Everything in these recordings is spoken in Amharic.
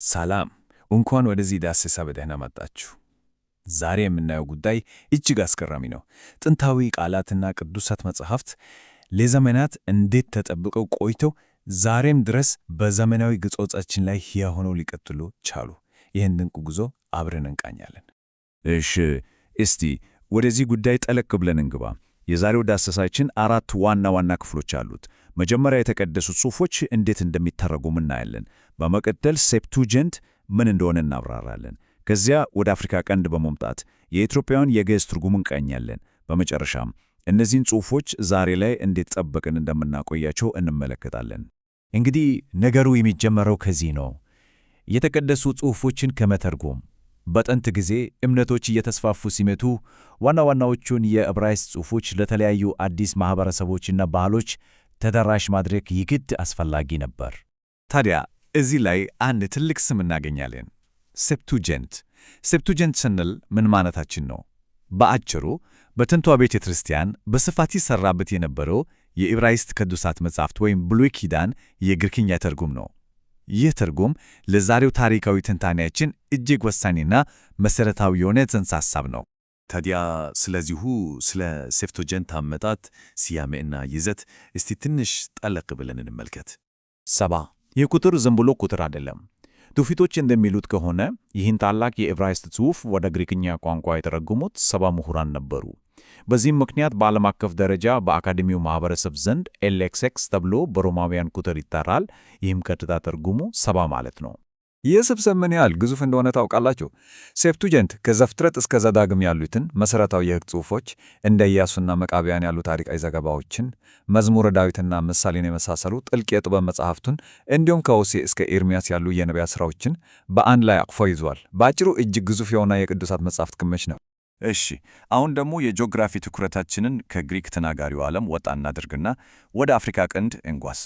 ሰላም እንኳን ወደዚህ ዳሰሳ በደህና መጣችሁ። ዛሬ የምናየው ጉዳይ እጅግ አስገራሚ ነው። ጥንታዊ ቃላትና ቅዱሳት መጻሕፍት ለዘመናት እንዴት ተጠብቀው ቆይተው ዛሬም ድረስ በዘመናዊ ገጾቻችን ላይ ሕያው ሆነው ሊቀጥሉ ቻሉ? ይህን ድንቅ ጉዞ አብረን እንቃኛለን። እሺ፣ እስቲ ወደዚህ ጉዳይ ጠለቅ ብለን እንግባ። የዛሬው ዳሰሳችን አራት ዋና ዋና ክፍሎች አሉት። መጀመሪያ የተቀደሱ ጽሑፎች እንዴት እንደሚተረጎሙ እናያለን። በመቀጠል ሴፕቱጀንት ምን እንደሆነ እናብራራለን። ከዚያ ወደ አፍሪካ ቀንድ በመምጣት የኢትዮጵያውያን የግዕዝ ትርጉም እንቃኛለን። በመጨረሻም እነዚህን ጽሑፎች ዛሬ ላይ እንዴት ጠበቅን እንደምናቆያቸው እንመለከታለን። እንግዲህ ነገሩ የሚጀመረው ከዚህ ነው። የተቀደሱ ጽሑፎችን ከመተርጎም በጥንት ጊዜ እምነቶች እየተስፋፉ ሲመጡ ዋና ዋናዎቹን የዕብራይስጥ ጽሑፎች ለተለያዩ አዲስ ማኅበረሰቦችና ባህሎች ተደራሽ ማድረግ ይግድ አስፈላጊ ነበር። ታዲያ እዚህ ላይ አንድ ትልቅ ስም እናገኛለን፣ ሴፕቱጀንት። ሴፕቱጀንት ስንል ምን ማለታችን ነው? በአጭሩ በጥንቷ ቤተ ክርስቲያን በስፋት ይሠራበት የነበረው የዕብራይስጥ ቅዱሳት መጻሕፍት ወይም ብሉይ ኪዳን የግሪክኛ ትርጉም ነው። ይህ ትርጉም ለዛሬው ታሪካዊ ትንታኔያችን እጅግ ወሳኝና መሠረታዊ የሆነ ጽንሰ ሐሳብ ነው። ታዲያ ስለዚሁ ስለ ሴፕቱጀንት አመጣጥ፣ ስያሜና ይዘት እስቲ ትንሽ ጠለቅ ብለን እንመልከት። 70 ይህ ቁጥር ዝም ብሎ ቁጥር አይደለም። ትውፊቶች እንደሚሉት ከሆነ ይህን ታላቅ የዕብራይስጥ ጽሑፍ ወደ ግሪክኛ ቋንቋ የተረጎሙት 70 ምሁራን ነበሩ። በዚህም ምክንያት በዓለም አቀፍ ደረጃ በአካዴሚው ማኅበረሰብ ዘንድ ኤልኤክስኤክስ ተብሎ በሮማውያን ቁጥር ይጠራል። ይህም ቀጥታ ትርጉሙ 70 ማለት ነው። ይህ ስብስብ ምን ያህል ግዙፍ እንደሆነ ታውቃላችሁ? ሴፕቱጀንት ከዘፍጥረት እስከ ዘዳግም ያሉትን መሠረታዊ የሕግ ጽሑፎች እንደ ኢያሱና መቃብያን ያሉ ታሪካዊ ዘገባዎችን፣ መዝሙረ ዳዊትና ምሳሌን የመሳሰሉ ጥልቅ የጥበብ መጻሕፍቱን እንዲሁም ከሆሴዕ እስከ ኤርምያስ ያሉ የነቢያት ሥራዎችን በአንድ ላይ አቅፎ ይዟል። በአጭሩ እጅግ ግዙፍ የሆነ የቅዱሳት መጻሕፍት ክምችት ነው። እሺ፣ አሁን ደግሞ የጂኦግራፊ ትኩረታችንን ከግሪክ ተናጋሪው ዓለም ወጣ እናድርግና ወደ አፍሪካ ቀንድ እንጓዝ።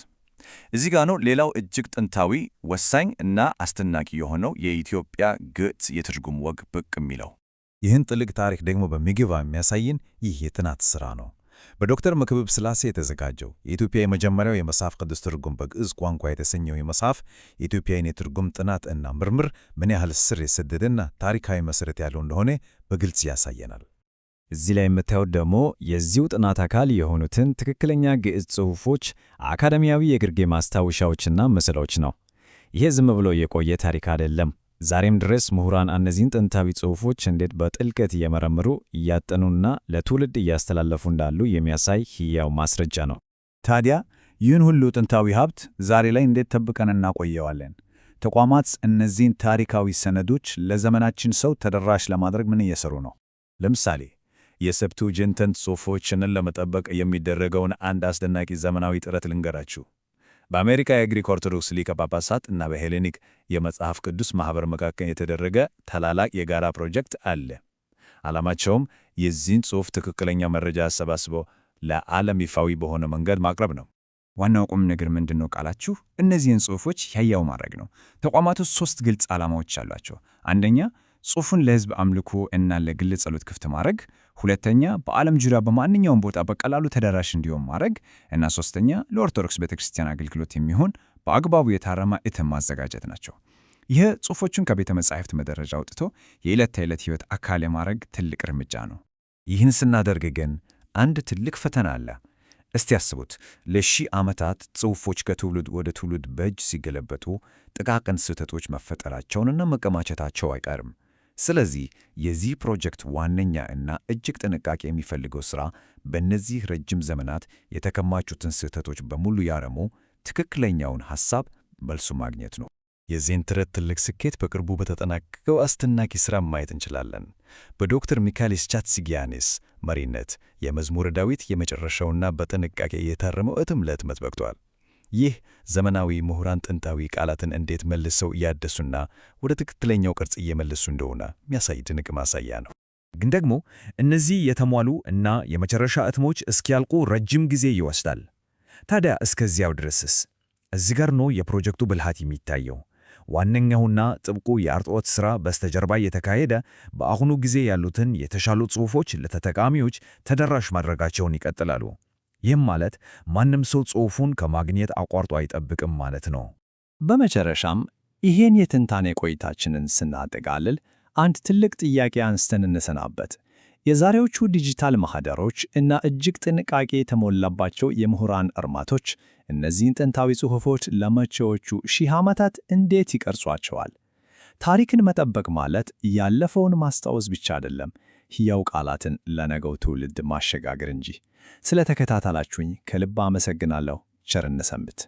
እዚህ ጋር ነው ሌላው እጅግ ጥንታዊ፣ ወሳኝ እና አስደናቂ የሆነው የኢትዮጵያ ግዕዝ የትርጉም ወግ ብቅ የሚለው። ይህን ጥልቅ ታሪክ ደግሞ በሚገባ የሚያሳየን ይህ የጥናት ሥራ ነው። በዶክተር መክብብ ሥላሴ የተዘጋጀው የኢትዮጵያ የመጀመሪያው የመጽሐፍ ቅዱስ ትርጉም በግዕዝ ቋንቋ የተሰኘው የመጽሐፍ የኢትዮጵያን የትርጉም ጥናት እና ምርምር ምን ያህል ስር የሰደደና ታሪካዊ መሠረት ያለው እንደሆነ በግልጽ ያሳየናል። እዚህ ላይ የምታዩት ደግሞ የዚሁ ጥናት አካል የሆኑትን ትክክለኛ ግዕዝ ጽሑፎች አካዳሚያዊ የግርጌ ማስታወሻዎችና ምስሎች ነው። ይሄ ዝም ብሎ የቆየ ታሪክ አይደለም። ዛሬም ድረስ ምሁራን እነዚህን ጥንታዊ ጽሑፎች እንዴት በጥልቀት እየመረመሩ እያጠኑና ለትውልድ እያስተላለፉ እንዳሉ የሚያሳይ ሕያው ማስረጃ ነው። ታዲያ ይህን ሁሉ ጥንታዊ ሀብት ዛሬ ላይ እንዴት ጠብቀን እናቆየዋለን? ተቋማት እነዚህን ታሪካዊ ሰነዶች ለዘመናችን ሰው ተደራሽ ለማድረግ ምን እየሰሩ ነው? ለምሳሌ የሴፕቱጀንትን ጽሑፎችን ለመጠበቅ የሚደረገውን አንድ አስደናቂ ዘመናዊ ጥረት ልንገራችሁ። በአሜሪካ የግሪክ ኦርቶዶክስ ሊቀ ጳጳሳት እና በሄሌኒክ የመጽሐፍ ቅዱስ ማኅበር መካከል የተደረገ ታላላቅ የጋራ ፕሮጀክት አለ። ዓላማቸውም የዚህን ጽሑፍ ትክክለኛ መረጃ አሰባስበው ለዓለም ይፋዊ በሆነ መንገድ ማቅረብ ነው። ዋናው ቁም ነገር ምንድን ነው ቃላችሁ? እነዚህን ጽሑፎች ሕያው ማድረግ ነው። ተቋማቱ 3 ግልጽ ዓላማዎች አሏቸው። አንደኛ ጽሑፉን ለሕዝብ አምልኮ እና ለግል ጸሎት ክፍት ማድረግ፣ ሁለተኛ በዓለም ዙሪያ በማንኛውም ቦታ በቀላሉ ተደራሽ እንዲሆን ማድረግ እና ሶስተኛ ለኦርቶዶክስ ቤተክርስቲያን አገልግሎት የሚሆን በአግባቡ የታረመ እትም ማዘጋጀት ናቸው። ይህ ጽሑፎቹን ከቤተ መጻሕፍት መደረጃ አውጥቶ የዕለት ተዕለት ሕይወት አካል የማድረግ ትልቅ እርምጃ ነው። ይህን ስናደርግ ግን አንድ ትልቅ ፈተና አለ። እስቲ ያስቡት፣ ለሺህ ዓመታት ጽሑፎች ከትውልድ ወደ ትውልድ በእጅ ሲገለበጡ ጥቃቅን ስህተቶች መፈጠራቸውንና መከማቸታቸው አይቀርም። ስለዚህ የዚህ ፕሮጀክት ዋነኛ እና እጅግ ጥንቃቄ የሚፈልገው ሥራ በእነዚህ ረጅም ዘመናት የተከማቹትን ስህተቶች በሙሉ ያረሙ ትክክለኛውን ሐሳብ መልሱ ማግኘት ነው። የዚህን ጥረት ትልቅ ስኬት በቅርቡ በተጠናቀቀው አስደናቂ ሥራ ማየት እንችላለን። በዶክተር ሚካኤል ቻትሲጊያኒስ መሪነት የመዝሙረ ዳዊት የመጨረሻውና በጥንቃቄ የታረመው እትም ለህትመት በቅቷል። ይህ ዘመናዊ ምሁራን ጥንታዊ ቃላትን እንዴት መልሰው እያደሱና ወደ ትክክለኛው ቅርጽ እየመለሱ እንደሆነ የሚያሳይ ድንቅ ማሳያ ነው። ግን ደግሞ እነዚህ የተሟሉ እና የመጨረሻ እትሞች እስኪያልቁ ረጅም ጊዜ ይወስዳል። ታዲያ እስከዚያው ድረስስ? እዚህ ጋር ነው የፕሮጀክቱ ብልሃት የሚታየው። ዋነኛውና ጥብቁ የአርትዖት ሥራ በስተጀርባ የተካሄደ በአሁኑ ጊዜ ያሉትን የተሻሉ ጽሑፎች ለተጠቃሚዎች ተደራሽ ማድረጋቸውን ይቀጥላሉ። ይህም ማለት ማንም ሰው ጽሑፉን ከማግኘት አቋርጦ አይጠብቅም ማለት ነው። በመጨረሻም ይሄን የትንታኔ ቆይታችንን ስናጠቃልል አንድ ትልቅ ጥያቄ አንስተን እንሰናበት። የዛሬዎቹ ዲጂታል ማህደሮች እና እጅግ ጥንቃቄ የተሞላባቸው የምሁራን እርማቶች እነዚህን ጥንታዊ ጽሑፎች ለመጪዎቹ ሺህ ዓመታት እንዴት ይቀርጿቸዋል? ታሪክን መጠበቅ ማለት ያለፈውን ማስታወስ ብቻ አይደለም፣ ሕያው ቃላትን ለነገው ትውልድ ማሸጋገር እንጂ። ስለተከታተላችሁኝ ከልብ አመሰግናለሁ። ቸር እንሰንብት።